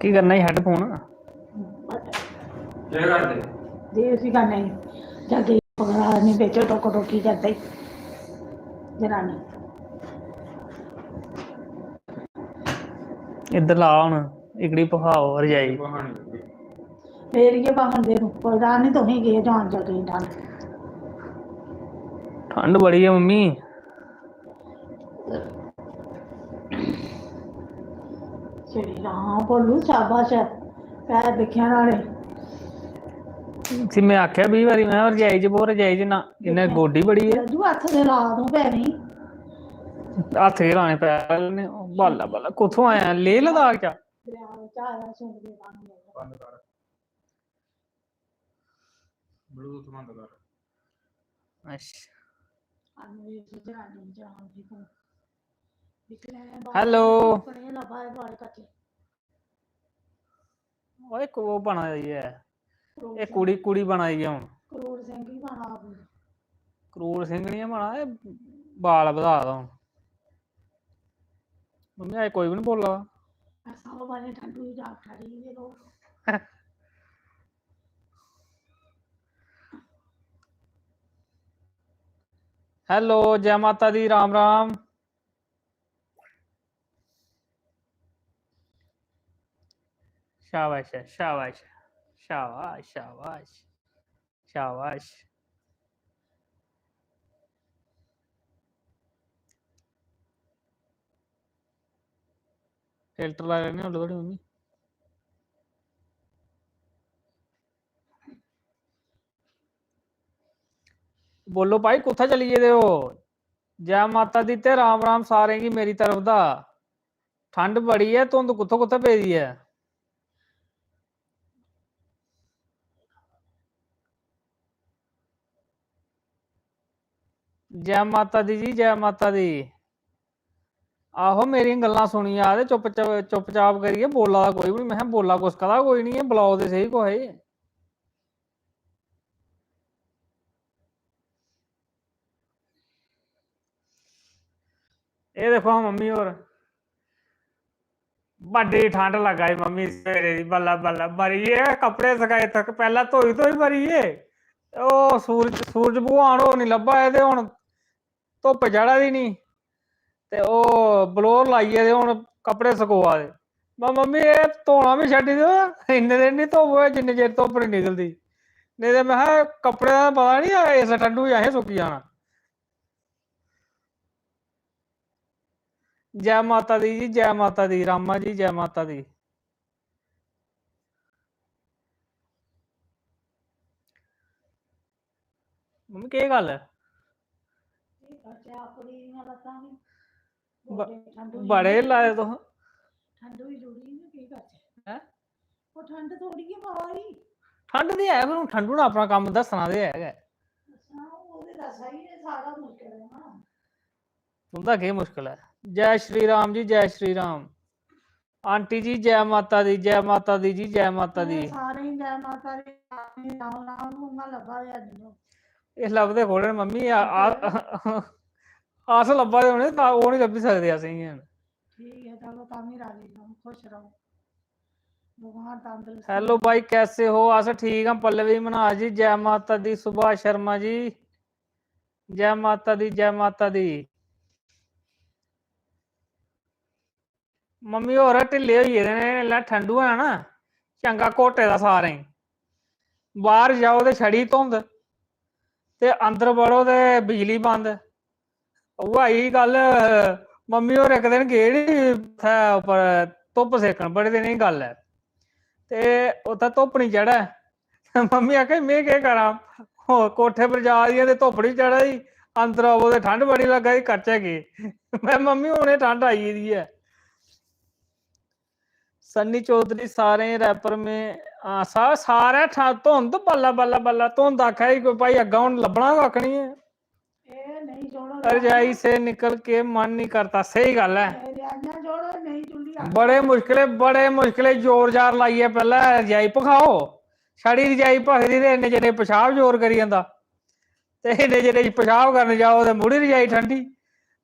की करना है हेडफोन क्या करते देसी का नहीं जल्दी पकड़ा नहीं बेचो टोको टोकी करते जनानी इधर ला हुन इकड़ी पखाओ रजाई फिर ये बाहर दे पकड़ा नहीं तो नहीं गए जान जल्दी डाल ठंड बड़ी है मम्मी श्री राम बोलू शाबाश पैर दिखे वाले सी मैं आख्या 20 बारी मैं रजाई च बहुत रजाई च ना इन्हें गोडी बड़ी है रजू हथ दे ला दूं पैरी हथ के लाने पै बाला बाला कुथों आया लेह लद्दाख चा बंद कर ब्लूटूथ बंद कर हेलो ओए को बना है ये कुड़ी कुड़ी बनाई है हुन करोड़ सिंह ही बना करोड़ सिंह नहीं बना बाल बधा दा हुन मम्मी अज कोई भी नहीं बोला ठंडू जा खड़ी लोग हेलो जय माता दी राम राम शाबाश शाबाश शाबाश शाबाश शाबाश फिल्टर ला लेने हल्ले थोड़ी मम्मी बोलो भाई कुत्थे चली गेदे हो जय माता दी ते राम राम सारें की मेरी तरफ दा ठंड बड़ी है धुंध कुत्थों कुत्थे पेदी है जय माता दी जी जय माता दी आहो मेरी गल्लां सुनी जा ते चुप चाप करिए बोला दा कोई भी नहीं मैं बोला कुछ कदा कोई नहीं है बुलाओ ते सही कोई ये देखो मम्मी और बड़ी ठंड लगा मम्मी सवेरे बल्ला बल्ला मरीए कपड़े सकाए तक पहला धोई धोई मरीए ओ सूरज भगवान हो नहीं लब्भा है हुन धुप्प चढ़ा दी नहीं ते ओ बलोर लाइए ते हुन कपड़े सकोआ दे मम्मी ये धोना भी छड्डी दो इन्ने दिन नहीं धोवो जिन्ने चिर धुप्प नहीं निकलदी नहीं ते मैं कपड़े दा पता नहीं इस ठंडू च असें सुक्की जाना जय माता दी जी जय माता दी रामा जी जय माता दी मम्मी केह् गल्ल बड़े लाए तुस ठंडू ही जुड़ी ना की करते हैं वो ठंड थोड़ी है मारी ठंड दी है फिर ठंडू ने अपना काम दसना ते है सारा मुश्किल है ना तुंदा केह् मुश्किल है जय श्री राम जी जय श्री राम आंटी जी जय माता दी जय माता दी जी जय माता दी सारे ही जय माता दी राम राम मुंगा लब्भा दे ये लभदे कोड़े मम्मी अस लब्भा दे होने तां ओह् नहीं लब्भी सकदे असें गी ठीक है चलो तामी राजी रहो खुश रहो भगवान तंदुरुस्त हेलो भाई कैसे हो अस ठीक हैं पल्लवी मनाज जी जय माता दी सुभाष शर्मा जी जय माता दी जय माता दी मम्मी होर ढिल्ले होई गेदे ने ठंडू है ना चंगा घोटे दा सारें बाहर जाओ ते छड़ी धुंध ते अंदर बड़ो ते बिजली बंद उ'ऐ आई गल मम्मी होर इक दिन गे नी उत्थै उप्पर धुप्प सेकन बड़े दिन दी गल्ल है ते उत्थै धुप्प नहीं चढ़ै मम्मी आखे में केह् करां कोठे पर जा दी ते धुप्प नहीं चढ़ा दी अंदर आवो ते ठंड बड़ी लग्गा दी करचै केह् मैं मम्मी हुणे ठंड आई गेदी है सन्नी चौधरी सारे रैपर में सारे धुंध बल्ला बल्ला बल्ला धुंध आखा भाई अग्गा हुण लब्भना कक्ख नहीं है रजाई से निकल के मन नहीं करता सही गल है बड़े मुश्किल जोर जार लाइए पहले रजाई भखाओ छड़ी रजाई भखदी ते इन्ने चिरे पेशाब जोर करी जंदा ਤੇ ਇਹਨੇ ਜਿਹੜੇ ਪਿਸ਼ਾਬ ਕਰਨ ਜਾਓ ਤੇ ਮੁੜੀ ਰਜਾਈ ਠੰਡੀ,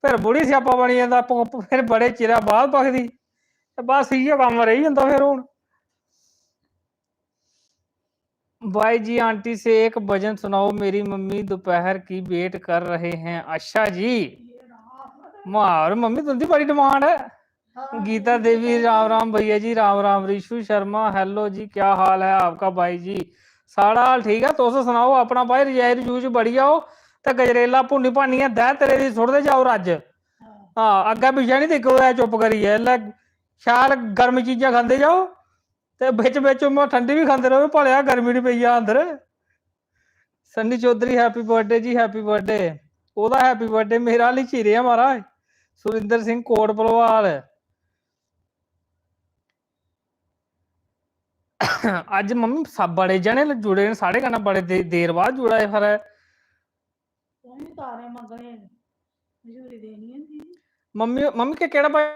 ਫਿਰ ਬੁੜੀ ਸਿਆਪਾ ਬਣੀ ਜਾਂਦਾ, ਫਿਰ ਬੜੇ ਚਿਰਾਂ ਬਾਅਦ ਪੱਕਦੀ, ਤੇ ਬਸ ਇਹੋ ਕੰਮ ਰਹੀ ਜਾਂਦਾ ਫਿਰ ਹੁਣ। भाई जी आंटी से एक भजन सुनाओ, मेरी मम्मी दोपहर की वेट कर रहे हैं। अच्छा जी, मार मम्मी तुंदी बड़ी डिमांड है। गीता देवी राम राम भैया जी, राम राम। रिशु शर्मा हेलो जी, क्या हाल है आपका भाई जी? सारा हाल ठीक है, तुस सुनाओ अपना भाई। रजाई रजू च बड़ी आओ ते गजरेला भुन्नी भानियां दह तेरे दी सुटदे जाओ रज। हाँ अग्गे पिछे नहीं दिक्खो, चुप करियै शैल गर्म चीजां खांदे जाओ ते बिच बिच ठंडी भी खांदे रहो, भलेआ गर्मी नहीं पई जा अंदर। सन्नी चौधरी हैप्पी बर्थडे जी, हैप्पी बर्थडे। ओदा हैप्पी बर्थडे मेरा हाली चिरे महाराज। सुरिंदर सिंह कोट भलवाल। अज मम्मी सब बड़े जने जुड़े ने साढ़े कन्नै, बड़े देर बाद जुड़ा है। फिर तारे मंगने मजूरी देनी है मम्मी मम्मी के केड़ा भाई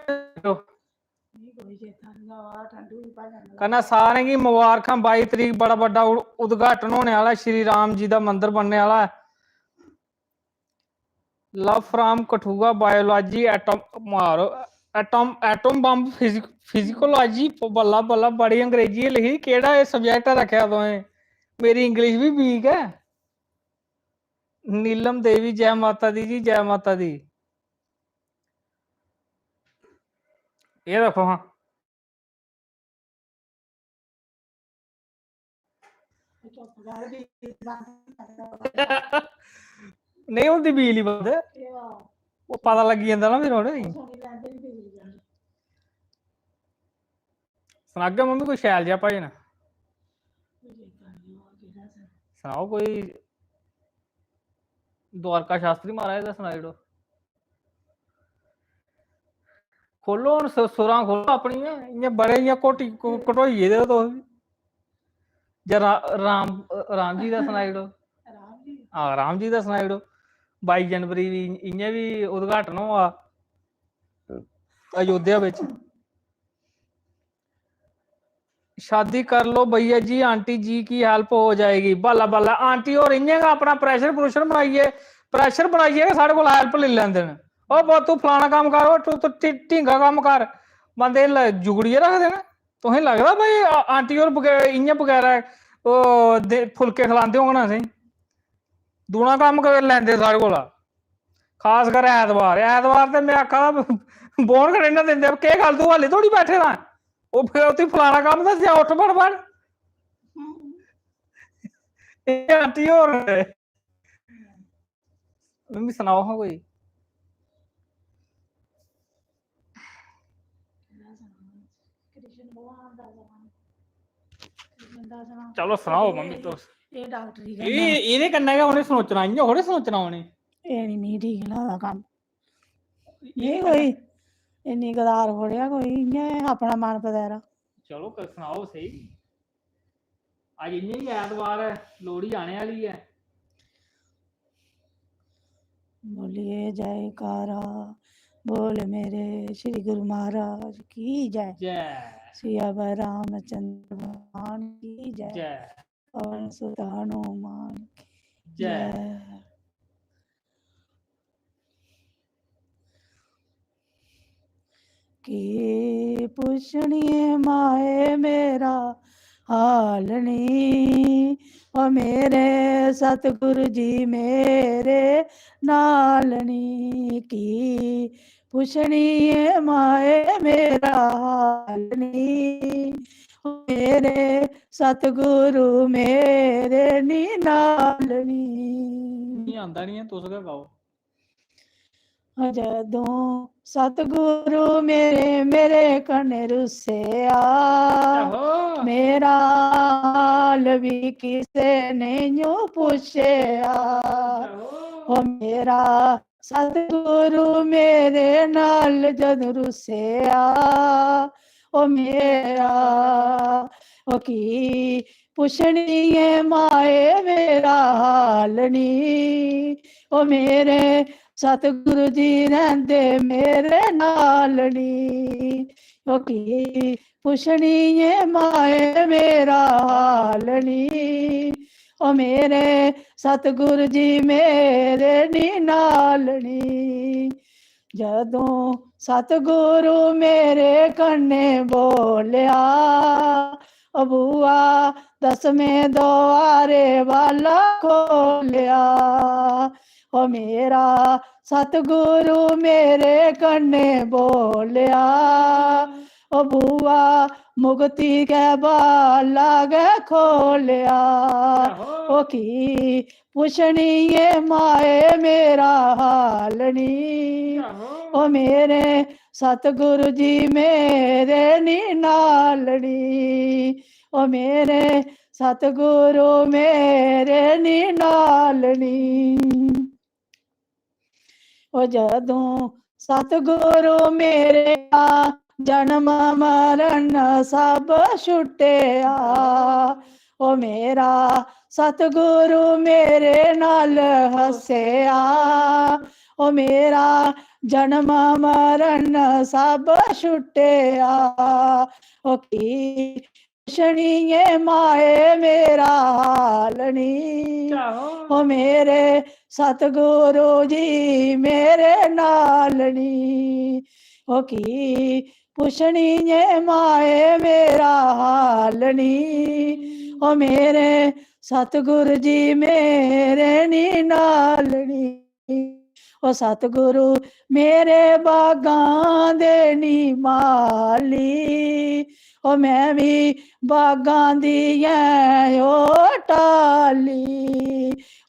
कोई चेता नहीं, ठंडू भी पा जाना। कहना सारे की मुबारक। 22 तरीक बड़ा बड़ा उद्घाटन होने वाला, श्री राम जी का मंदिर बनने वाला है। Love from Kathua biology atom मारो एटम एटम बम फिजिकोलॉजी। बल्ला बल्ला बड़ी अंग्रेजी लिखी, केड़ा सब्जेक्ट रखा तुसें? मेरी इंग्लिश भी वीक है। नीलम देवी जय माता दी जी, जय माता दी। ये देखो हाँ नहीं होंदी बिजली बंद, वो पता लगी जाता ना फिर हुण। सुनागे मम्मी कोई शैल जिहा भजन सुनाओ, कोई द्वारका शास्त्री महाराज दा सुनाई ओड़ो। खोलो हुण सुरां खोलो अपनियां, इयां बड़े इयां घटोई गेदे हो तुस। जां राम राम जी दा सनाई ओड़ो। हाँ राम जी दा सनाई ओड़ो। 22 जनवरी इयां भी उद्घाटन होआ अयोध्या बिच। शादी कर लो भैया जी, आंटी जी की हेल्प हो जाएगी। बल्ला बल्ला आंटी और इयां अपना प्रेशर बनाइए साढ़े को हेल्प ले लेंदे न। ओ तू फलाना काम कर, तू ढींगा काम कर, बंदे जुगड़िए रखदे न। तुसें लगदा भाई आंटी और इयां बगैरा फुलके खलांदे होङन असें? दूना कम्म कर लैंदे साढ़े कोला, खास कर ऐतवार। ऐतवार ते मैं आखा बौह्न खड़े ना दिंदे, केह् गल्ल तू हाली धोड़ी बैठे दा? ਉਹ ਫਿਰ ਤੁਸੀਂ ਫਲਾਣਾ ਕੰਮ ਦੱਸਿਆ, ਉੱਠ ਫੜ ਇਹ ਆਂਟੀ ਹੋਰ ਮੰਮੀ ਸੁਣਾਓ ਹਾਂ ਕੋਈ। ਚਲੋ ਸੁਣਾਓ ਮੰਮੀ ਤੁਸੀਂ। ਇਹ ਡਾਕਟਰੀ ਇਹਦੇ ਕੰਨਾਂ ਦਾ ਉਹਨੇ ਸੋਚਣਾ, ਇੰਨਾ ਥੋੜੇ ਸੋਚਣਾ ਉਹਨੇ। ਇਹ ਨਹੀਂ ਠੀਕ ਲੱਗਦਾ ਕੰਮ, ਨਹੀਂ ਕੋਈ ਇੰਨੀ ਗਦਾਰ ਫੜਿਆ ਕੋਈ, ਇੰਨਾ ਆਪਣਾ ਮਨ ਪਦਾਰਾ। ਚਲੋ ਸੁਣਾਓ ਸਹੀ। ਅੱਜ ਇੰਨੇ ਹੀ ਐਤਵਾਰ ਹੈ, ਲੋਹੜੀ ਆਣੇ ਵਾਲੀ ਹੈ। बोलिए जयकारा, बोल मेरे श्री गुरु महाराज की जय। जय सिया रामचंद्र भगवान की जय, जय पवन सुत हनुमान की जय। जय। की पुछनिए माए मेरा हाल नी, ओ मेरे सतगुरु जी मेरे नाल नी। की पुछनिए माए मेरा हाल नी, ओ मेरे सतगुरु मेरे नी नाल नी। नहीं आंदा नहीं है, तुस गै गाओ। जदों सतगुरु मेरे कन्ने रुसिया, मेरा हाल भी किसे नहीं पुछया। ओ मेरा सतगुरु मेरे नाल जद रुसिया, ओ मेरा ओ की पुछनी है माए मेरा हाल नी, ओ मेरे सतगुरु जी रहंदे मेरे नाल नी। ओ की पुछनी है माए मेरा हाल नी, ओ मेरे सतगुरु जी मेरे नी नालनी। जदों सतगुरु मेरे कन्ने बोलिया ओ बुआ दसवें द्वारे वाला खोलिया। ओ मेरा सतगुरु मेरे कन्ने बोलिया ओ बुआ मुक्ति के बाला गे खोलिया। ओ की पुछनी ये माए मेरा हालनी। ओ मेरे सतगुरु जी मेरे नी नालनी। ओ मेरे सतगुरु मेरे नी नालनी। ओ जदों सतगुरु मेरे जन्म मरण सब छुटिया। ओ मेरा सतगुरु मेरे नाल हसिया। ओ मेरा जन्म मरण सब छुटिया। ओ की पुछनिए माए मेरा हालनी। ओ मेरे सतगुरु जी मेरे नालनी। ओ की पुछनी ये माए मेरा हालनी। ओ मेरे सतगुरु जी मेरे नी नालनी। ओ सतगुरु मेरे बागां दे नी माली। ओ मैं भी बागां दी ऐ ओ टाली।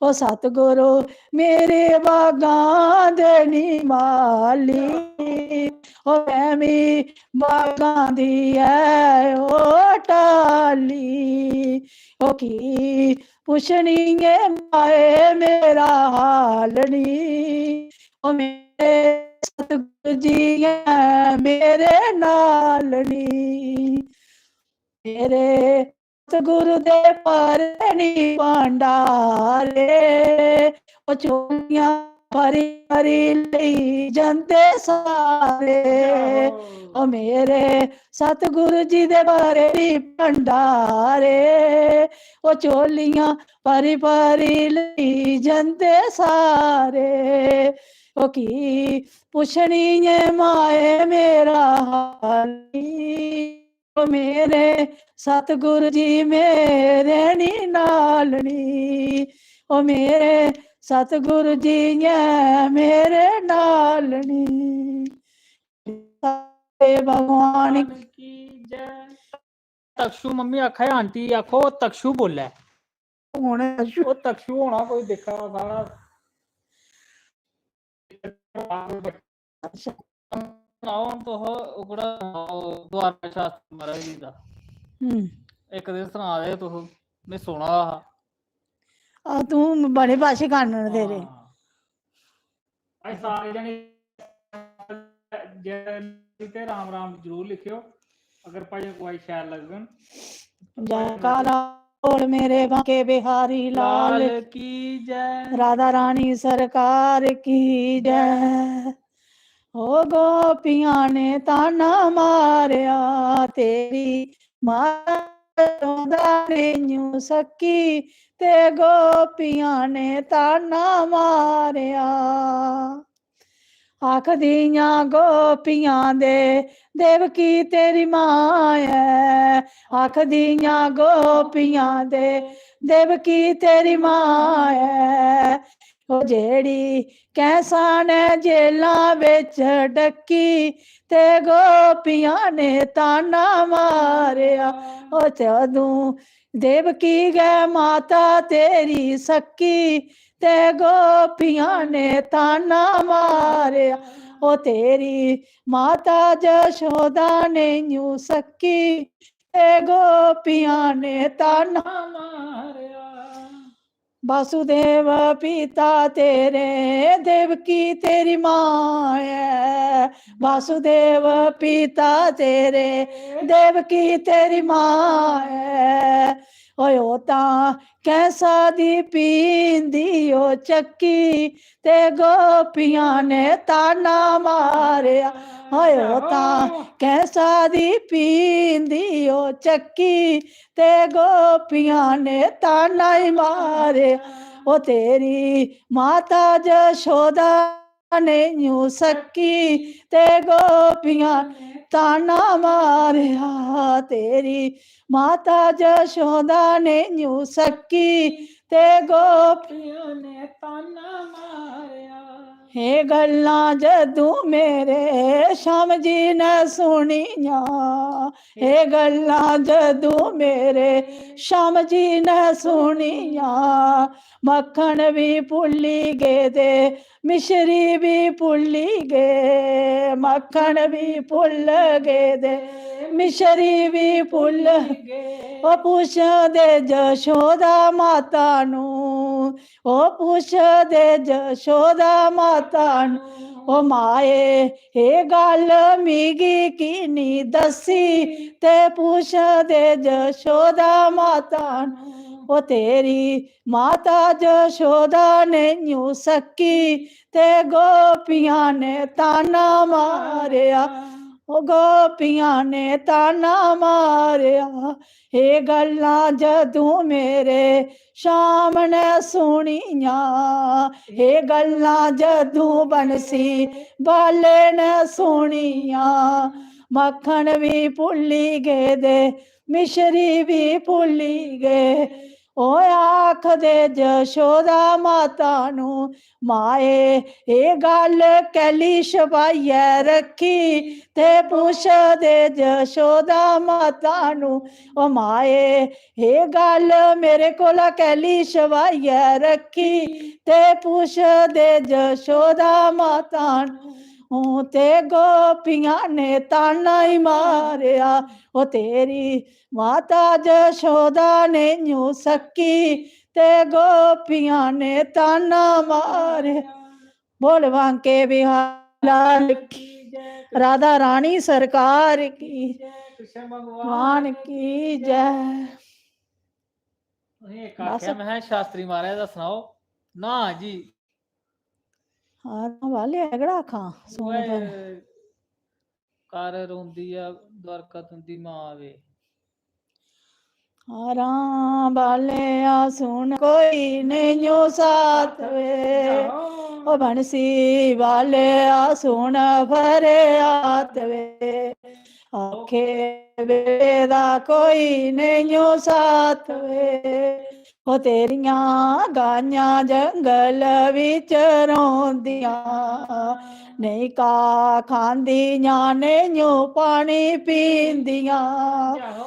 ओ सतगुरु मेरे बागां दे नी माली। ओ मैं भी बागां दी ऐ ओ टाली। ओ की पुछनी ये माए मेरा हालनी। ओ मेरे सतगुरु जी ऐ मेरे नालनी। मेरे सतगुरु दे पर नी भंडारे। ओ चोलियां भरी भरी लई जंदे सारे। ओ मेरे सतगुरु जी दे बारे नी भंडारे। ओ चोलियां भरी भरी लई जंदे सारे। ओ की पुछनी ये माए मेरा हाली। ओ मेरे सतगुरु जी मेरे नी नालनी। ओ मेरे सतगुरु जी ऐ मेरे नालनी। भगवान की जय। तक्षु मम्मी आखा है आंटी आखो तक्षु बोले। होने वो तक्षु होना कोई देखा सारा सुनाओ तो ओकड़ा द्वारका शास्त्र महाराज जी दा एक दिन सुना दे तुस मैं सुना हा। तू बड़े भाषे कानन तेरे अस सारे जने ते राम राम जरूर लिखियो अगर भजन कोई शैल लगन। जयकारा बोल मेरे बांके बिहारी लाल की जय। राधा रानी सरकार की जय। ओ गोपियां ने ताना मारिया तेरी माता न्यू सकी ते गोपियां ने ताना मारिया। आखदियां गोपियां दे देवकी तेरी मां है। आखदियां गोपियां दे देवकी तेरी मां है। ओ जेड़ी कैसा ने जेला बिच डकी ते गोपियां ने ताना मारिया। ओ जदूं देवकी गै माता तेरी सकी ते गोपियां ने ताना मारिया। ओ तेरी माता जशोदा ने न्यू सकी ते गोपियां ने ताना मारिया। वासुदेव पिता तेरे देवकी तेरी मां है। वासुदेव पिता तेरे देवकी तेरी मां है। ਓਏ ਉਹ ਤਾਂ ਕੈਸਾ ਦੀ ਪੀਂਦੀ ਓ ਚੱਕੀ ਤੇ ਗੋਪੀਆਂ ਨੇ ਤਾਨਾ ਮਾਰਿਆ ਓਏ ਉਹ ਤਾਂ ਕੈਸਾ ਦੀ ਪੀਂਦੀ ਓ ਚੱਕੀ ਤੇ ਗੋਪੀਆਂ ਨੇ ਤਾਨਾ ਹੀ ਮਾਰਿਆ ਉਹ ਤੇਰੀ ਮਾਤਾ ਜਸ਼ੋਦਾ ਨੇ ਨਿਉ ਸਕੀ ਤੇ ਗੋਪੀਆਂ ਤਾਨਾ ਮਾਰਿਆ ਤੇਰੀ ਮਾਤਾ ਜਸ਼ੋਦਾ ਨੇ ਨਿਉ ਸਕੀ ਤੇ ਗੋਪੀਆਂ ਨੇ ਤਾਨਾ ਮਾਰਿਆ ਇਹ ਗੱਲਾਂ ਜਦੋਂ ਮੇਰੇ ਸ਼ਾਮ ਜੀ ਨੇ ਸੁਣੀਆਂ ਇਹ ਗੱਲਾਂ ਜਦੋਂ ਮੇਰੇ ਸ਼ਾਮ ਜੀ ਨੇ ਸੁਣੀਆਂ ਮੱਖਣ ਵੀ ਭੁੱਲੀ ਗਏ ਤੇ ਮਿਸ਼ਰੀ ਵੀ ਭੁੱਲੀ ਗਏ ਮੱਖਣ ਵੀ ਭੁੱਲ ਗਏ ਤੇ ਮਿਸ਼ਰੀ ਵੀ ਭੁੱਲ ਗਏ ਉਹ ਪੁੱਛਦੇ ਜਸ਼ੋਦਾ ਮਾਤਾ ਨੂੰ ਉਹ ਪੁੱਛਦੇ ਜਸ਼ੋਦਾ ਮਾਤਾ ਨੂੰ ਉਹ ਮਾਏ ਇਹ ਗੱਲ ਮਿਗੀ ਕਿਨੀ ਦੱਸੀ ਤੇ ਪੁੱਛਦੇ ਜਸ਼ੋਦਾ ਮਾਤਾ ਨੂੰ ਉਹ ਤੇਰੀ ਮਾਤਾ ਜਸ਼ੋਦਾ ਨੇ ਨਿਉ ਸਕੀ ਤੇ ਗੋਪੀਆਂ ਨੇ ਤਾਨਾ ਮਾਰਿਆ ਉਹ ਗੋਪੀਆਂ ਨੇ ਤਾਨਾ ਮਾਰਿਆ ਇਹ ਗੱਲਾਂ ਜਦੋਂ ਮੇਰੇ ਸ਼ਾਮ ਨੇ ਸੁਣੀਆਂ ਇਹ ਗੱਲਾਂ ਜਦੋਂ ਬੰਸੀ ਬਾਲੇ ਨੇ ਸੁਣੀਆਂ ਮੱਖਣ ਵੀ ਭੁੱਲੀ ਗਏ ਦੇ ਮਿਸ਼ਰੀ ਵੀ ਭੁੱਲੀ ਗਏ ਉਹ ਆਖਦੇ ਜਸ਼ੋਦਾ ਮਾਤਾ ਨੂੰ ਮਾਏ ਇਹ ਗੱਲ ਕੈਲੀ ਛਪਾਈਐ ਰੱਖੀ ਤੇ ਪੁੱਛਦੇ ਜਸ਼ੋਦਾ ਮਾਤਾ ਨੂੰ ਉਹ ਮਾਏ ਇਹ ਗੱਲ ਮੇਰੇ ਕੋਲ ਕੈਲੀ ਛਪਾਈਐ ਰੱਖੀ ਤੇ ਪੁੱਛਦੇ ਜਸ਼ੋਦਾ ਮਾਤਾ ਨੂੰ ਤੇ ਗੋਪੀਆਂ ਨੇ ਤਾਨਾ ਹੀ ਮਾਰਿਆ ਉਹ ਤੇਰੀ ਮਾਤਾ ਜਸ਼ੋਦਾ ਨੇ ਨਿਉ ਸਕੀ ਤੇ ਗੋਪੀਆਂ ਨੇ ਤਾਨਾ ਮਾਰਿਆ ਬੋਲ ਬਾਂਕੇ ਬਿਹਾਰੀ ਲਾਲ ਕੀ ਰਾਧਾ ਰਾਣੀ ਸਰਕਾਰ ਕੀ ਕ੍ਰਿਸ਼ਨ ਭਗਵਾਨ ਕੀ ਜੈ ਇੱਕ ਆਖਿਆ ਮੈਂ ਕਿਹਾ ਸ਼ਾਸਤਰੀ ਮਹਾਰਾਜ ਦਾ ਸੁਣਾਓ ਨਾ ਜੀ ਹਾਂ ਵਾਲੇ ਅਗੜਾ ਖਾਂ ਸੋਨੇ ਪਰ ਕਰ ਰੋਂਦੀ ਆ ਦਰਕਤ ਹੁੰਦੀ ਮਾਂ ਆਵੇ ਹਾਰਾਂ ਬਾਲਿਆ ਸੁਣ ਕੋਈ ਨਹੀਂਓ ਸਾਥ ਵੇ ਉਹ ਬੰਸੀ ਵਾਲਿਆ ਸੁਣ ਫਰਿਆਦ ਵੇ ਆਖੇ ਵੇਦਾ ਕੋਈ ਨਹੀਂਓ ਸਾਥ ਵੇ ਉਹ ਤੇਰੀਆਂ ਗਾਈਆਂ ਜੰਗਲ ਵਿੱਚ ਰੋਂਦੀਆਂ ਨਹੀਂ ਕਾ ਖਾਂਦੀਆਂ ਨਹੀਂਓ ਪਾਣੀ ਪੀਂਦੀਆਂ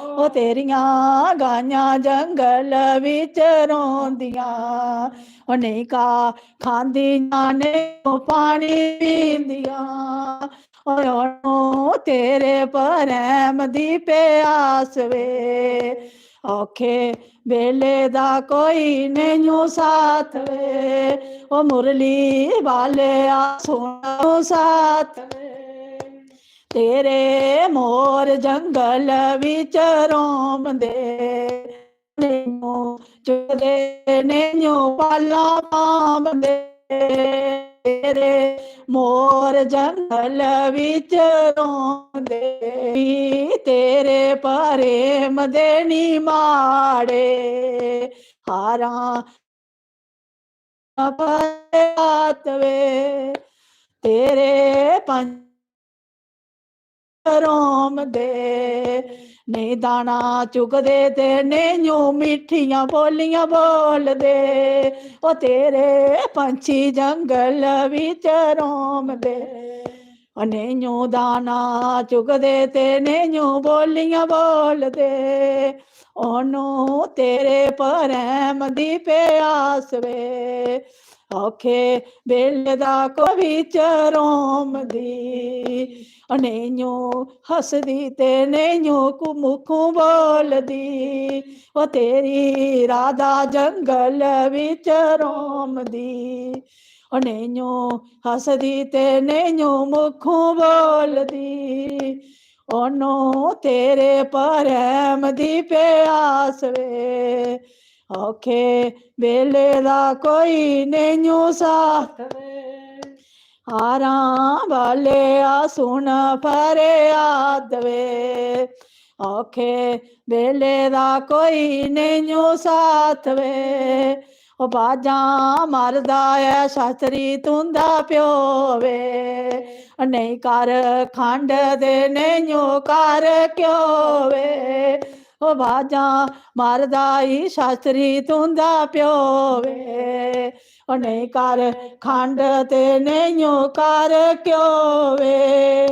ਉਹ ਤੇਰੀਆਂ ਗਾਈਆਂ ਜੰਗਲ ਵਿੱਚ ਰੋਂਦੀਆਂ ਉਹ ਨਹੀਂ ਕਾ ਖਾਂਦੀਆਂ ਨਹੀਂਓ ਪਾਣੀ ਪੀਂਦੀਆਂ ਉਹ ਤੇਰੇ ਪ੍ਰੇਮ ਦੀ ਪਿਆਸ ਵੇ ਔਖੇ ਵੇਲੇ ਦਾ ਕੋਈ ਨਹੀਂਓ ਸਾਥ ਵੇ ਉਹ ਮੁਰਲੀ ਵਾਲਿਆ ਸੁਣੋ ਸਾਥ ਵੇ ਤੇਰੇ ਮੋਰ ਜੰਗਲ ਵਿੱਚ ਰੋਂਦੇ ਨਹੀਂਓ ਚੁਗਦੇ ਨਹੀਂਓ ਪਾਲਾ ਪਾਉਂਦੇ ਤੇਰੇ ਮੋਰ ਜੰਗਲ ਵਿੱਚ ਰੋਂਦੇ ਤੇਰੇ ਪ੍ਰੇਮ ਦੇ ਨੀ ਮਾੜੇ ਹਾਰਾਂ ਪਰਤ ਵੇ ਤੇਰੇ ਪੰਜ ਰੋਮ ਦੇ ਨਹੀਂ ਦਾਣਾ ਚੁਗਦੇ ਤੇ ਨਹੀਂਓ ਮਿੱਠੀਆਂ ਬੋਲੀਆਂ ਬੋਲਦੇ ਉਹ ਤੇਰੇ ਪੰਛੀ ਜੰਗਲ ਵਿੱਚ ਰੋਮਦੇ ਨਹੀਂਓ ਦਾਣਾ ਚੁਗਦੇ ਤੇ ਨਹੀਂਓ ਬੋਲੀਆਂ ਬੋਲਦੇ ਉਹਨੂੰ ਤੇਰੇ ਪ੍ਰੇਮ ਦੀ ਪਿਆਸ ਵੇ ਔਖੇ ਵੇਲੇ ਦਾ ਕੋਈ ਰੋਮਦੀ ਨਹੀਂਓ ਹੱਸਦੀ ਤੇ ਨਹੀਂਓ ਮੁਖੋਂ ਬੋਲਦੀ ਉਹ ਤੇਰੀ ਰਾਧਾ ਜੰਗਲ ਵਿੱਚ ਰੋਮਦੀ ਨਹੀਂਓ ਹੱਸਦੀ ਤੇ ਨਹੀਂਓ ਮੁਖੋਂ ਬੋਲਦੀ ਉਹਨੂੰ ਤੇਰੇ ਪ੍ਰੇਮ ਦੀ ਪਿਆਸ ਵੇ ਔਖੇ ਵੇਲੇ ਦਾ ਕੋਈ ਨੈਨੂ ਸਾਥ ਵੇ ਹਾਰਾਂ ਵਾਲਿਆ ਸੁਣ ਫਰਿਆਦ ਵੇ ਔਖੇ ਵੇਲੇ ਦਾ ਕੋਈ ਨੈਨੂ ਸਾਥ ਵੇ ਉਹ ਬਾਜਾਂ ਮਰਦਾ ਐ ਸ਼ਾਸਤਰੀ ਤੁੰਦਾ ਪਿਓ ਵੇ ਨਹੀਂ ਕਰ ਖੰਡ ਦੇ ਨੈਨੂ ਕਰ ਕਿਉ ਵੇ ਉਹ ਬਾਜਾਂ ਮਰਦਾ ਈ ਸ਼ਾਸਤਰੀ ਤੁੰਦਾ ਪਿਓ ਵੇ ਉਹ ਨਹੀਂ ਕਰ ਖੰਡ ਤੇ ਨੈਨੂ ਕਰ ਕਿਉ ਵੇ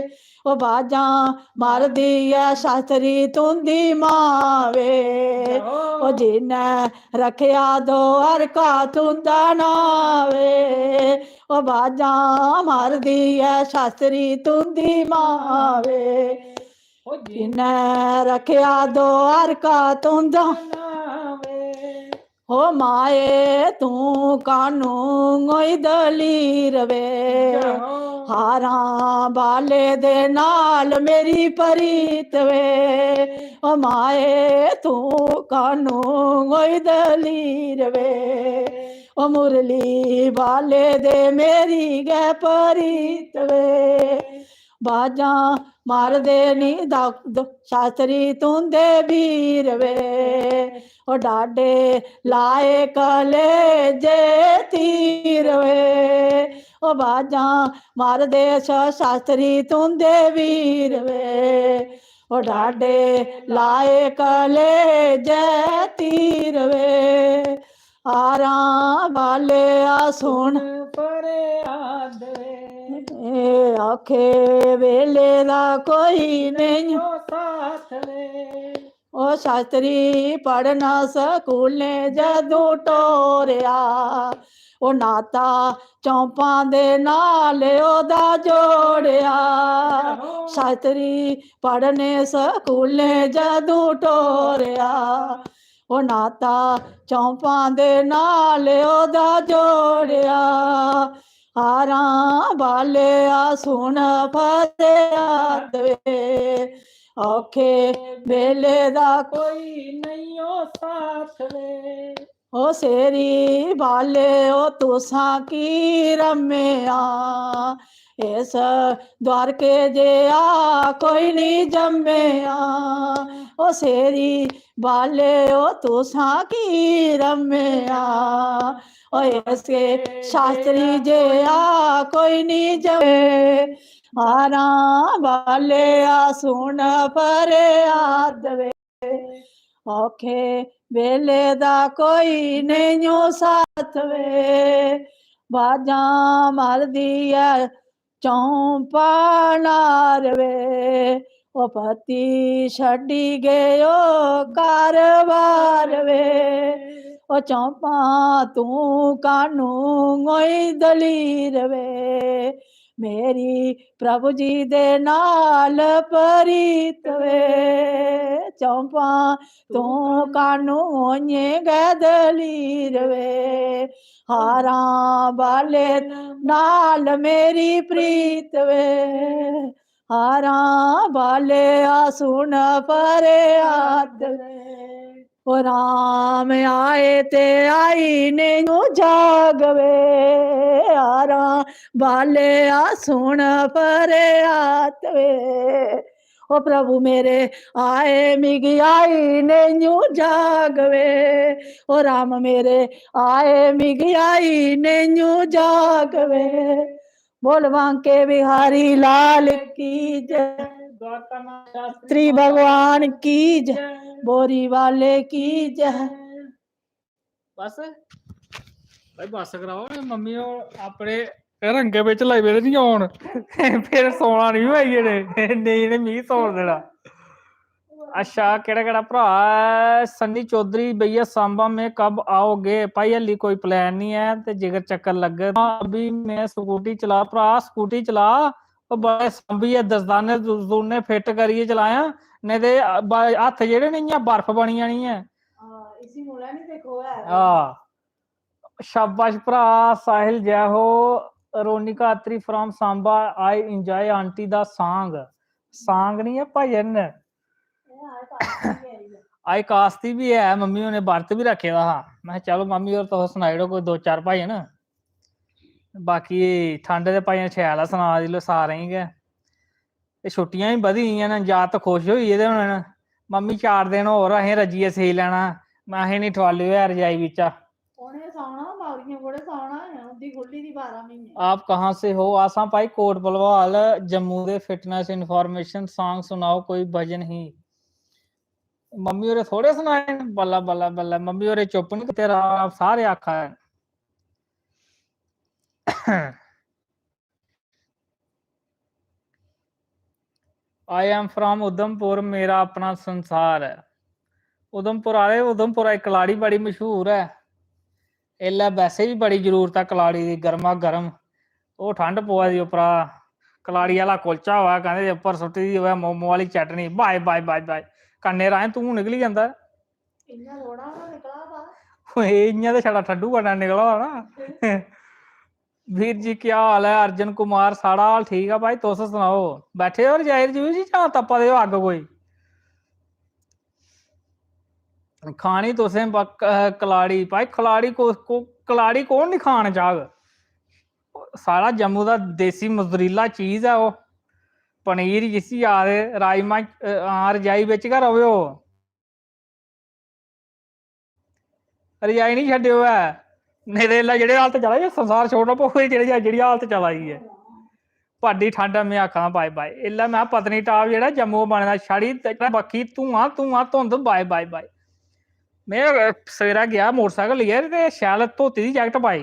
ਉਹ ਬਾਜਾਂ ਮਰਦੀ ਐ ਸ਼ਾਸਤਰੀ ਤੁੰਦੀ ਮਾਂ ਵੇ ਉਹ ਜਿਨੇ ਰੱਖਿਆ ਦੁਆਰ ਕਾ ਤੁੰਦਾ ਨਾਵੇ ਉਹ ਬਾਜਾਂ ਮਰਦੀ ਐ ਸ਼ਾਸਤਰੀ ਤੁੰਦੀ ਮਾਂ ਵੇ ਉਹ ਜਿਨੇ ਰੱਖਿਆ ਦੁਆਰ ਕਾ ਤੁੰਦਾ ਨਾਵੇ ਹੋ ਮਾਏ ਤੂੰ ਕਾਨੂੰ ਗੋਈ ਦਲੀਰ ਵੇ ਹਾਰਾਂ ਬਾਲੇ ਦੇ ਨਾਲ ਮੇਰੀ ਪ੍ਰੀਤ ਵੇ ਓ ਮਾਏ ਤੂੰ ਕਾਨੂੰ ਗੋਈ ਦਲੀਰ ਵੇ ਓ ਮੁਰਲੀ ਬਾਲੇ ਦੇ ਮੇਰੀ ਗੈ ਪ੍ਰੀਤ ਵੇ ਬਾਜਾਂ ਮਾਰਦੇ ਨੀ ਸ਼ਾਸਤਰੀ ਤੁੰਦੇ ਵੀਰ ਵੇ ਉਹ ਡਾਡੇ ਲਾਏ ਕਲੇ ਜੇ ਤੀਰ ਵੇ ਉਹ ਬਾਜਾਂ ਮਾਰਦੇ ਸ਼ਾਸਤਰੀ ਤੁੰਦੇ ਵੀਰ ਵੇ ਉਹ ਡਾਡੇ ਲਾਏ ਕਲੇ ਜੇ ਤੀਰ ਵੇ ਹਾਰਾਂ ਵਾਲਿਆ ਸੁਣ ਫਰਿਆਦ ਵੇ ਆਖੇ ਵੇਲੇ ਦਾ ਕੋਈ ਨਹੀਂ ਸਾਥ ਵੇ ਉਹ ਸ਼ਾਸਤਰੀ ਪੜਨਾ ਸਕੂਲੇ ਜਦੋਂ ਟੋਰਿਆ ਉਹ ਨਾਤਾ ਚੌਂਪਾਂ ਦੇ ਨਾਲ ਉਹਦਾ ਜੋੜਿਆ ਸ਼ਾਸਤਰੀ ਪੜਨੇ ਸਕੂਲੇ ਜਦੋਂ ਟੋਰਿਆ ਉਹ ਨਾਤਾ ਚੌਂਪਾਂ ਦੇ ਨਾਲ ਉਹਦਾ ਜੋੜਿਆ ਹਾਰਾਂ ਵਾਲਿਆ ਸੁਣ ਫਰਿਆਦ ਵੇ ਔਖੇ ਵੇਲੇ ਦਾ ਕੋਈ ਨਹੀਂ ਓ ਸਾਥ ਵੇ ਓ ਸੇਰੀ ਵਾਲੇ ਓ ਤੁਸਾਂ ਕੀ ਰਮਿਆ ਇਸ ਦਵਾਰਕੇ ਜਿਹਾ ਕੋਈ ਨਹੀਂ ਜੰਮਿਆ ਓ ਸੇਰੀ ਵਾਲੇ ਓ ਤੁਸਾਂ ਕੀ ਰਮਿਆ ਓਏ ਇਸਕੇ ਸ਼ਾਸਤਰੀ ਜਿਹਾ ਕੋਈ ਨਹੀਂ ਜੰਮੇ ਹਾਰਾਂ ਵਾਲਿਆ ਸੁਣ ਫਰਿਆਦ ਵੇ ਔਖੇ ਵੇਲੇ ਦਾ ਕੋਈ ਨੈਨੂ ਸਾਥ ਵੇ ਬਾਜਾਂ ਮਰਦੀ ਐ ਚੌਂਪਾਂ ਨਾਰ ਵੇ ਉਹ ਪਤੀ ਛੱਡੀ ਗਇਓ ਕਾਰਵਾਰ ਵੇ ਉਹ ਚੌਂਪਾਂ ਤੂੰ ਕਾਨੂੰ ਗੋਈ ਦਲੀਰ ਵੇ ਮੇਰੀ ਪ੍ਰਭੂ ਜੀ ਦੇ ਨਾਲ ਪ੍ਰੀਤ ਵੇ ਚੌਂਪਾਂ ਤੂੰ ਕਾਨੂੰ ਓਨੇ ਗੈ ਦਲੀਰ ਵੇ ਹਾਰਾਂ ਵਾਲੇ ਨਾਲ ਮੇਰੀ ਪ੍ਰੀਤ ਵੇ ਹਾਰਾਂ ਵਾਲਿਆ ਸੁਣ ਫਰਿਆਦ ਵੇ ਓ ਰਾਮ ਆਏ ਤੇ ਆਈ ਨੈਨੂ ਜਾਗਵੇ ਹਾਰਾਂ ਵਾਲਿਆ ਸੁਣ ਫਰਿਆਦ ਵੇ ਓ ਪ੍ਰਭੂ ਮੇਰੇ ਆਏ ਮਿਗ ਆਈ ਨੈਨੂ ਜਾਗਵੇ ਓ ਰਾਮ ਮੇਰੇ ਆਏ ਮਿਗ ਆਈ ਨੈਨੂ ਜਾਗਵੇ बोल बांके बिहारी लाल की जय श्री भगवान की जय बोरी वाले की जय बस भाई बस कराओ मम्मी अपने रंगे बिच लाई वे नहीं आउण फिर सोना नहीं होई जेडे नहीं ने मी सौण देना अच्छा केड़ा केड़ा भरा सन्नी चौधरी भैया सांबा में कब आओगे भाई हली कोई प्लान नहीं है ते जेकर चक्कर लगे अभी मैं स्कूटी चला भरा स्कूटी चला बड़े सांभिए दस्ताने दुस्ताने फिट करिए चलाया नहीं ते हत्थ जेहड़े नहीं बर्फ बनी जानी है इसी मुला नहीं देखो है शाबाश भरा साहिल जय हो Ronika Atri from Samba I enjoy aunty दा सॉन्ग सांग नहीं है भजन आई कास्ती भी है मम्मी ने बरत भी रखे दा हा मैं किहा चलो मम्मी और तुस सनाई ओड़ो कोई 2-4 भजन बाकी ठंड दे भजन शैल सना दी लो सारें ही गै ते छुट्टियां भी बधी गेइयां न जागत खुश होई गेदे हुण मम्मी 4 दिन होर असें रज्जियै सेई लैना मैं असें नहीं ठवाले होया रजाई बिचा आप कहाँ से हो आसा भाई कोट भलवाल जम्मू दे फिटनेस इन्फॉर्मेशन सॉन्ग सुनाओ कोई भजन ही मम्मी होरें थोड़े सुनाए न बल्ला बल्ला बल्ला मम्मी होरें चुप नहीं तेरा सारे आखा आई एम फ्रॉम उधमपुर मेरा अपना संसार है उधमपुर आए उधमपुर एक कलाड़ी बड़ी मशहूर है एल्लै वैसे भी बड़ी जरूरत है कलाड़ी दी गर्मा गर्म वो ठंड पवा दी उपरा कलाड़ी वाला कुलचा होआ कहंदे उपर सुट्टी दी होवे मोमो वाली चटनी बाय बाय बाय बाय कन्ने राहें तू निकली जांदा इ'यां ते छड़ा ठंडू कन्नै निकला दा ना वीर जी क्या हाल है अर्जन कुमार साढ़ा हाल ठीक है भाई तुस सनाओ बैठे हो रजाई जी जां तप्पा दे हो अग्ग कोई खानी तुसें कलाड़ी भाई कलाड़ी कलाड़ी कौन नहीं खाना चाहग सारा जम्मू का देसी मजरीला चीज है वो पनीर जिसी आखदे राजमा रजाई बिच गै रवेओ रजाई नहीं छड्डियो है नहीं ते एल्लै जेह्ड़ी हालत चला दी संसार छोड़ना पौग जेह्ड़ी हालत चला दी है बड्डी ठंड में आखा बाय बाय एल्लै मैं पत्नीटाप जेह्ड़ा जम्मू बने दा छड़ी बक्खी धुआं धुआं धुंध बाय बाय बाय में सवेरै गया मोटरसाइकल लेइयै ते शैल धोती दी जैकट पाई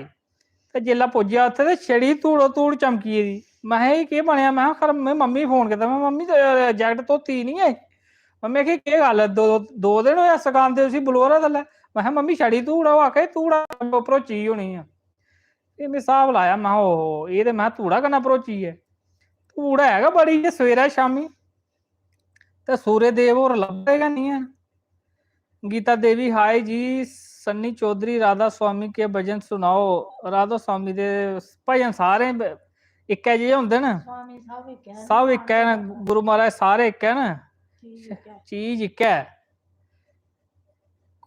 ते जेल्लै पुज्जेआ उत्थे ते छड़ी धूड़ो धूड़ चमकी गेदी महां एह् केह् बनेआ मैं खर में मम्मी फोन कीता मैं मम्मी जैकट धोती नहीं है मम्मी आखी केह् गल्ल दो दिन होए सकांदे उसी बलोरा थल्लै मैं मम्मी छड़ी धूड़ ओह् आखे धूड़ा भरोची होनी है एह् में हिसाब लाया मैं ओहो एह् ते मैं धूड़ा कन्नै भरोची है धूड़ है गै बड़ी जे सवेरै शामी ते सूर्य देव होर लभदे गै नहीं है गीता देवी हाय जी सन्नी चौधरी राधा स्वामी के भजन सुनाओ राधा स्वामी दे भजन सारे इक्कै जेह् होंदे न सब इक्कै न गुरु महाराज सारे इक्कै न चीज इक्कै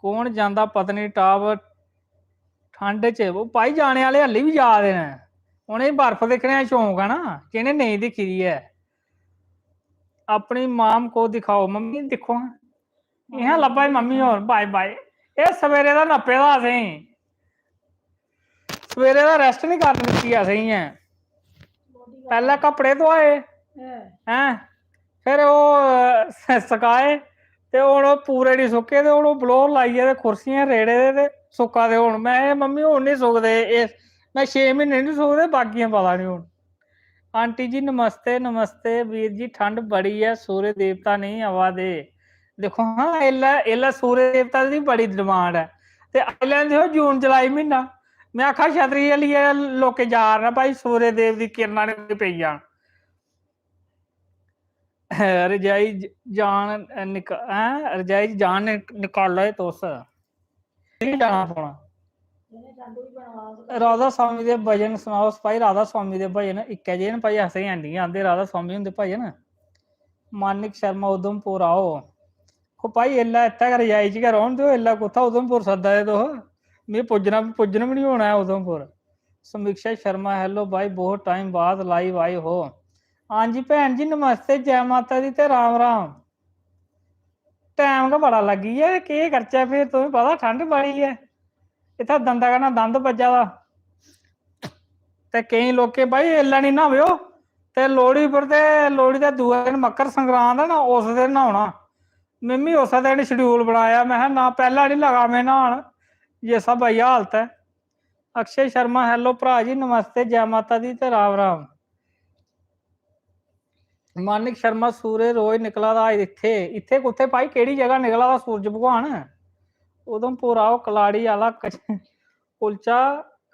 कौन जांदा पत्नीटाप ठंड च भाई जाने आह्ले हल्ली बी जा दे न उ'नेंगी बर्फ दिक्खने दा शौक है ना जि'नें नेईं दिक्खी दी है अपनी माम को दिखाओ मम्मी दिक्खो इ'यां लब्भा दी मम्मी होर बाय बाय एह् सवेरे दा नप्पे दा असेंगी सवेरे दा रेस्ट नहीं करन दित्ती असेंगी पैह्ले कपड़े धोए हैं फिर ओह् सकाए ते हुण पूरे नहीं सुक्के ते हुण बलोर लाइयै ते कुर्सियां रेड़े दे ते सुक्का दे हुण मैं मम्मी हुण नहीं सुकदे मैं 6 म्हीने नहीं सुकदे बाकियां पता नहीं हुण आंटी जी नमस्ते नमस्ते वीर जी ठंड बड़ी है सूर्य देवता नहीं आवा दे देखो हाँ एल्लै सूर्य देवता की बड़ी डिमांड है ते आई लैंदे हो जून जुलाई महीना मैं आखा छतरी लेइयै लोकें जा रहे भाई सूर्य देव की किरणां ने पेई जान रजाई जान रजाई जान निकालो तुस जाना पौना राधा स्वामी दे भजन सुनाओ भाई राधा स्वामी दे भजन इक्कै जेह् न भाई असेंगी हैनी आंदे राधा स्वामी हुंदे भजन मानिक शर्मा उधमपुर आओ भाई एल्लै इत्थै गै रजाई च गै रौह्न दो एल्लै कुत्थै उधमपुर सद्दा दे तुस मिगी पुज्जन भी नहीं होना है उधमपुर समीक्षा शर्मा हेलो भाई बहुत टाइम बाद लाइव आई हो हाँ जी भैन जी नमस्ते जय माता दी ते राम राम टाइम गै बड़ा लग्गी है केह् करचै फिर तुसें पता ठंड बड़ी है इत्थै दंदा कन्नै दंद बज्जा दा ते केईं लोकें भाई एल्लै नहीं न्हावेओ ते लोहड़ी पर ते लोहड़ी दे दूए दिन मकर संक्रांत है ना उस दिन न्हौना मिम्मी उस दिन शेड्यूल बनाया मैं ना पहला नहीं लगा मैं नहान ये सब आई हालत है अक्षय शर्मा हेलो भरा जी नमस्ते जय माता दी ते राम राम मानिक शर्मा सूर्य रोज निकला दा इत्थे इत्थे कुत्थे भाई केड़ी जगह निकला दा सूरज भगवान उधमपुर आओ कलाड़ी आला कुलचा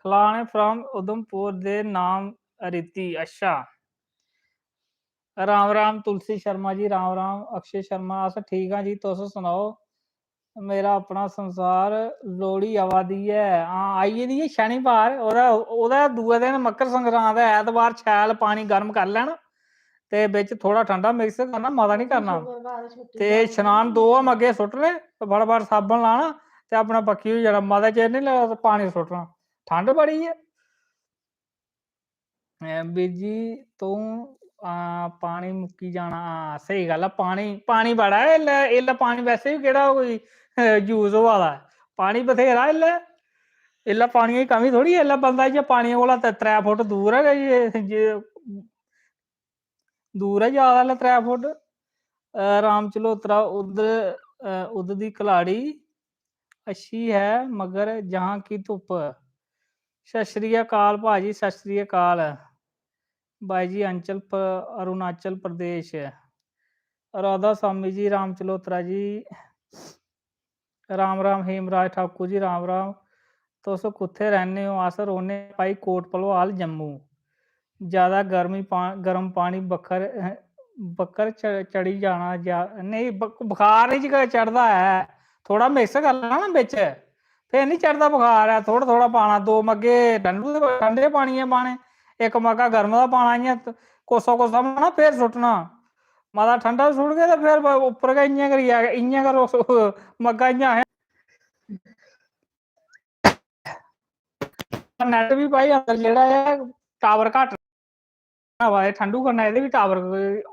खलाने फ्रॉम उधमपुर दे नाम रीति अच्छा राम राम तुलसी शर्मा जी राम राम अक्षय शर्मा अस ठीक हाँ जी तुस सुनाओ मेरा अपना संसार लोहड़ी आवा दी है हाँ आई गेदी है शनिवार ओह्दा दूए दिन मकर संक्रांत है ऐतवार शैल पानी गर्म कर लैना ਤੇ ਵਿੱਚ ਥੋੜਾ ਠੰਡਾ ਮਿਕਸ ਕਰਨਾ, ਮਾਦਾ ਨਹੀਂ ਕਰਨਾ। ਸ਼ੁੱਕਰਵਾਰ ਛੁੱਟੀ ਤੇ ਕਰਨੀ ਇਸ਼ਨਾਨ ਦੋਵਾਂ ਅੱਗੇ ਸੁੱਟ ਲੈ ਤੇ ਫਟਾਫਟ ਸਾਬਣ ਲਾਣਾ ਤੇ ਆਪਣਾ ਪੱਕੀ ਹੋ ਜਾਣਾ, ਮਾਦਾ ਚਿਰ ਨਹੀਂ ਲੱਗਦਾ ਪਾਣੀ ਸੁੱਟਣਾ, ਠੰਡ ਬੜੀ ਹੈ। ਵੀਰ ਜੀ ਤੂੰ ਪਾਣੀ ਮੁੱਕੀ ਜਾਣਾ, ਸਹੀ ਗੱਲ ਆ, ਪਾਣੀ ਬੜਾ ਹੈ ਇਹਲਾ ਪਾਣੀ ਵੈਸੇ ਵੀ ਕਿਹੜਾ ਕੋਈ ਯੂਜ਼ ਵਾਲਾ, ਪਾਣੀ ਬਥੇਰਾ ਇਹਲਾ ਪਾਣੀ ਦੀ ਕਮੀ ਥੋੜੀ, ਇਹਲਾ ਬੰਦਾ ਜੇ ਪਾਣੀ ਕੋਲ 3 ਫੁੱਟ ਦੂਰ ਹੈਗਾ ਜੇ ਦੂਰ ਹੈ ਜ਼ਿਆਦਾ 3 ਫੁੱਟ। ਰਾਮ ਚਲੋਤਰਾ ਉਦ ਦੀ ਕਲਾੜੀ ਅੱਛੀ ਹੈ ਮਗਰ ਜਹਾਂ ਕੀ ਧੁੱਪ। ਸਤਿ ਸ੍ਰੀ ਅਕਾਲ ਭਾਜੀ, ਸਤਿ ਸ੍ਰੀ ਅਕਾਲ ਬਾਈ ਜੀ, अरुणाचल प्रदेश। राधा स्वामी जी, राम चलोत्रा जी, राम राम हेमराज ठाकुर जी, राम राम। तुस कुत्थे रहने हो? अस रौह्ने भाई कोट भलवाल जम्मू। ज़्यादा गर्म पानी बक्कर चढ़ी जाना नहीं, बुखार नहीं चढ़ता है, थोड़ा मिक्स कर लेना ना बिच, फिर नहीं चढ़ता बुखार है। थोड़ा थोड़ा पाना, 2 मग्गे ठंडे पानी पाने, 1 मग्गा गर्म का पाना, इ'यां कोसा कोसा पाना, फिर सुट्टना। माता ठंडा सुट के तो फिर उप्पर गै इ'यां करियै इ'यां करो, मग्गा इ'यां नैट भी भाई अंदर जेह्ड़ा है टावर घट्ट हवा ठंडू कन्नै एह्दे भी टावर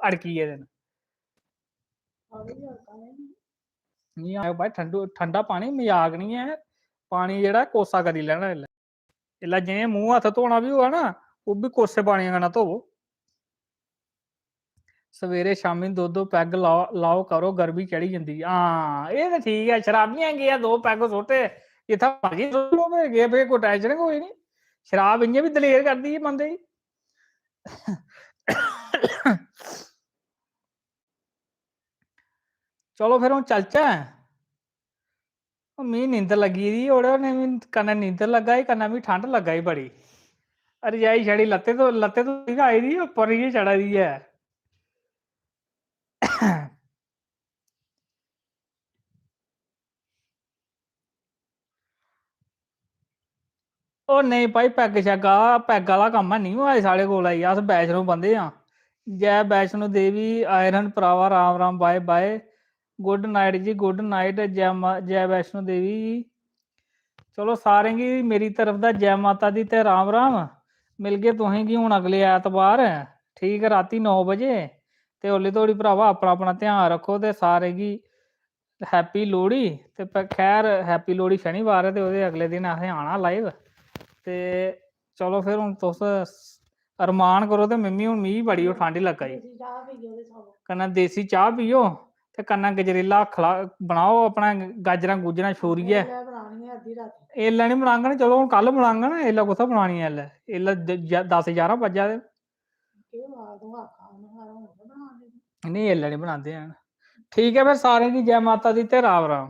अड़की गेदे न। नहीं आयो भाई, ठंडा पानी मजाक नहीं है, पानी जेह्ड़ा कोसा करी लैना इसलै जि'यां मूंह हत्थ धोना भी होऐ ना, ओह् बी कोसे पानी कन्नै धोवो। सवेरे शामी 2-2 पैग लाओ करो, गर्मी चढ़ी जंदी। हाँ एह् ते ठीक है, शराबियां गेआ 2 पैग सुट्टे जित्थै मर्जी गे, फिर कोई टैंशन कोई नहीं, शराब इ'यां भी दलेर करदी है बंदे गी। चलो फिर हूँ चलचै, मी नींदर लगी दी ओड़े कन्नै नींदर लग्गा दी, कन्नै मी ठंड लग्गा दी बड़ी, रजाई छड़ी लत्ते तो आई दी, उप्पर ही चढ़ा दी है। ओह् नहीं भाई, पैग आह्ला कम्म है नहीं होआ साढ़े कोल, आई अस वैष्णो बंदे हाँ। जय वैष्णो देवी, आयरन भरावा, Ram Ram, bye bye, good night ji, good night, जय वैष्णो देवी। चलो सारें गी मेरी तरफ दा जय माता दी ते राम राम। मिलगे तुसें गी हून अगले ऐतवार, ठीक है, राती 9 बजे। ते ओल्ले धोड़ी भरावा अपना अपना ध्यान रखो, ते सारें गी हैप्पी लोहड़ी। ते खैर हैप्पी लोहड़ी शनिवार है, ते ओह्दे अगले दिन असें आना लाइव। ते चलो फिर हून तुस अरमान करो, ते मिम्मी हून मिगी बड़ी ओह् ठंड लग्गा दी, कन्नै देसी चाह् पियो, ते कन्नै गजरेला बनाओ अपना, गाजरां गूजरां छूरियै। एल्लै नहीं बनाङन, चलो हून कल बनाङन, एल्लै कुत्थै बनानी ऐ, एल्लै 10-11 बज्जा दे। नहीं एल्लै नहीं बनांदे हैन। ठीक है फिर सारें गी जय माता दी ते राम राम।